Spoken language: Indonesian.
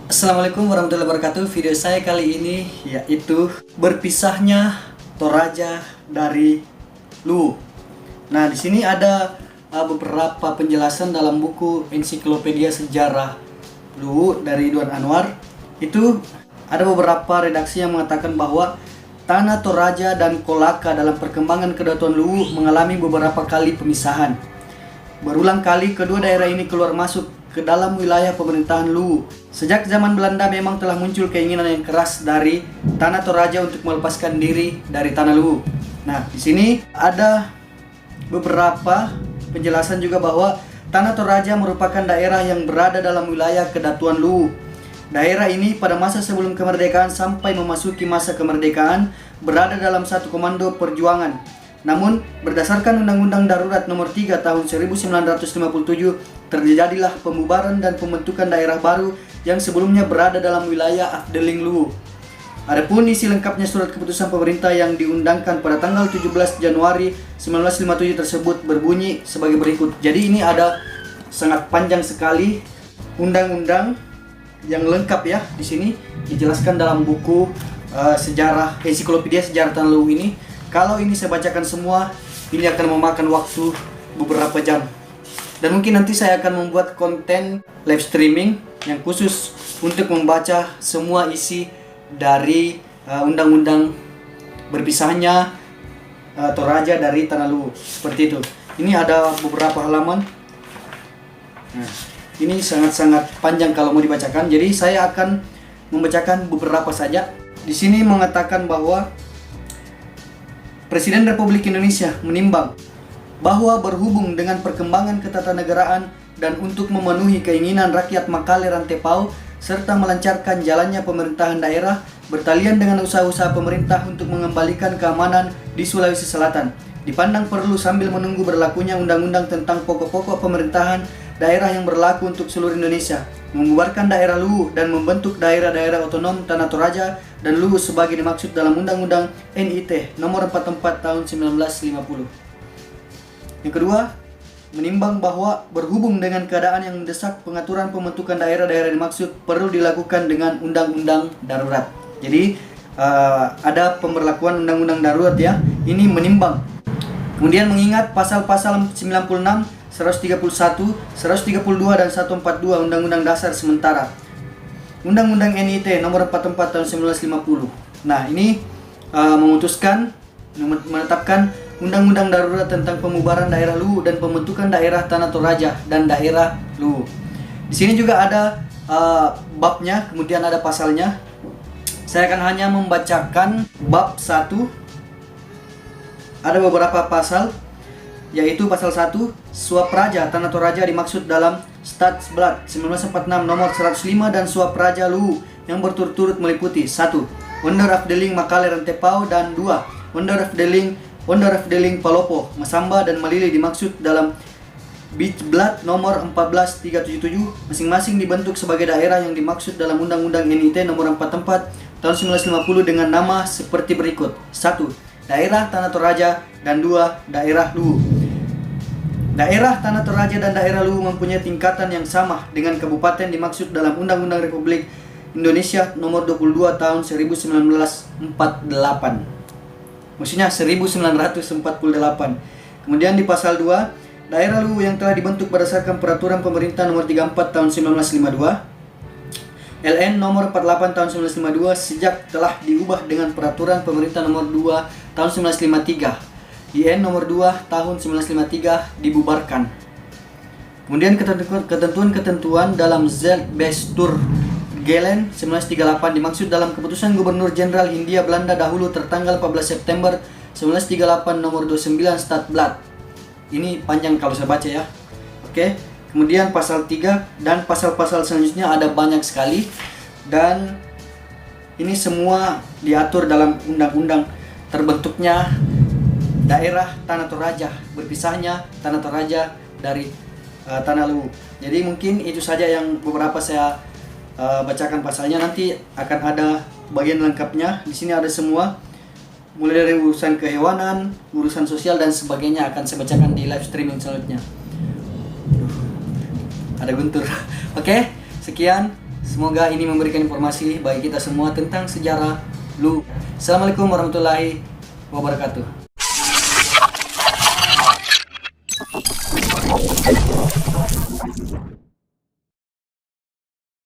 Assalamualaikum warahmatullahi wabarakatuh. Video saya kali ini yaitu berpisahnya Toraja dari Luwu. Nah, di sini ada beberapa penjelasan dalam buku Ensiklopedia Sejarah Luwu dari Ridwan Anwar. Itu ada beberapa redaksi yang mengatakan bahwa tanah Toraja dan Kolaka dalam perkembangan Kedatuan Luwu mengalami beberapa kali pemisahan. Berulang kali kedua daerah ini keluar masuk ke dalam wilayah pemerintahan Luwu. Sejak zaman Belanda memang telah muncul keinginan yang keras dari tanah Toraja untuk melepaskan diri dari tanah Luwu. Nah, di sini ada beberapa penjelasan juga bahwa tanah Toraja merupakan daerah yang berada dalam wilayah Kedatuan Luwu. Daerah ini pada masa sebelum kemerdekaan sampai memasuki masa kemerdekaan berada dalam satu komando perjuangan. Namun, berdasarkan Undang-Undang Darurat Nomor 3 Tahun 1957, terjadilah pembubaran dan pembentukan daerah baru yang sebelumnya berada dalam wilayah Afdeling Luwu. Adapun isi lengkapnya surat keputusan pemerintah yang diundangkan pada tanggal 17 Januari 1957 tersebut berbunyi sebagai berikut. Jadi ini ada sangat panjang sekali undang-undang yang lengkap ya. Di sini dijelaskan dalam buku sejarah Ensiklopedia Sejarah Tanah Luwu ini. Kalau ini saya bacakan semua, ini akan memakan waktu beberapa jam. Dan mungkin nanti saya akan membuat konten live streaming yang khusus untuk membaca semua isi dari undang-undang berpisahnya Toraja dari Tanah Luwu. Seperti itu. Ini ada beberapa halaman. Nah, ini sangat-sangat panjang kalau mau dibacakan. Jadi saya akan membacakan beberapa saja. Di sini mengatakan bahwa Presiden Republik Indonesia menimbang bahwa berhubung dengan perkembangan ketatanegaraan dan untuk memenuhi keinginan rakyat Makale Rantepao serta melancarkan jalannya pemerintahan daerah bertalian dengan usaha-usaha pemerintah untuk mengembalikan keamanan di Sulawesi Selatan, dipandang perlu sambil menunggu berlakunya undang-undang tentang pokok-pokok pemerintahan daerah yang berlaku untuk seluruh Indonesia, membubarkan daerah Luwu dan membentuk daerah-daerah otonom Tanah Toraja dan Luwu sebagai dimaksud dalam Undang-Undang NIT Nomor 44 Tahun 1950. Yang kedua, menimbang bahwa berhubung dengan keadaan yang mendesak, pengaturan pembentukan daerah-daerah dimaksud perlu dilakukan dengan undang-undang darurat. Jadi ada pemberlakuan undang-undang darurat ya. Ini menimbang. Kemudian mengingat pasal-pasal 96, 131, 132 dan 142 Undang-Undang Dasar sementara Undang-Undang NIT Nomor 44 Tahun 1950. Nah, ini memutuskan menetapkan Undang-Undang Darurat tentang pembubaran daerah Luwu dan pembentukan daerah Tanah Toraja dan daerah Luwu. Di sini juga ada babnya, kemudian ada pasalnya. Saya akan hanya membacakan bab 1. Ada beberapa pasal, yaitu pasal 1, suap raja Tanah Toraja dimaksud dalam Stadsblad 1946 nomor 105 dan suap raja Luwu yang berturut-turut meliputi 1. Wonder Afdeling Makale Rantepao dan 2. Wonder Afdeling Palopo, Masamba dan Malili dimaksud dalam Beachblad nomor 14377 masing-masing dibentuk sebagai daerah yang dimaksud dalam Undang-Undang NIT nomor 44 tahun 1950 dengan nama seperti berikut. 1. Daerah Tanah Toraja dan 2. Daerah Luwu. Daerah Tanah Toraja dan daerah Luwu mempunyai tingkatan yang sama dengan kabupaten dimaksud dalam Undang-Undang Republik Indonesia nomor 22 tahun 1948. Maksudnya 1948. Kemudian di pasal 2, daerah Luwu yang telah dibentuk berdasarkan peraturan pemerintah nomor 34 tahun 1952 LN nomor 48 tahun 1952 sejak telah diubah dengan peraturan pemerintah nomor 2 tahun 1953. IN nomor 2 tahun 1953 dibubarkan. Kemudian ketentuan-ketentuan dalam Zeltbestur Gelen 1938 dimaksud dalam keputusan Gubernur Jenderal Hindia Belanda dahulu tertanggal 14 September 1938 nomor 29 Stadblad. Ini panjang kalau saya baca ya. Oke. Kemudian pasal 3 dan pasal-pasal selanjutnya ada banyak sekali. Dan ini semua diatur dalam undang-undang terbentuknya daerah Tanah Toraja, berpisahnya Tanah Toraja dari Tanah Luwu. Jadi mungkin itu saja yang beberapa saya bacakan pasalnya. Nanti akan ada bagian lengkapnya. Di sini ada semua, mulai dari urusan kehewanan, urusan sosial dan sebagainya akan saya bacakan di live streaming selanjutnya. Ada guntur. Oke, sekian. Semoga ini memberikan informasi bagi kita semua tentang sejarah Lu. Assalamualaikum warahmatullahi wabarakatuh.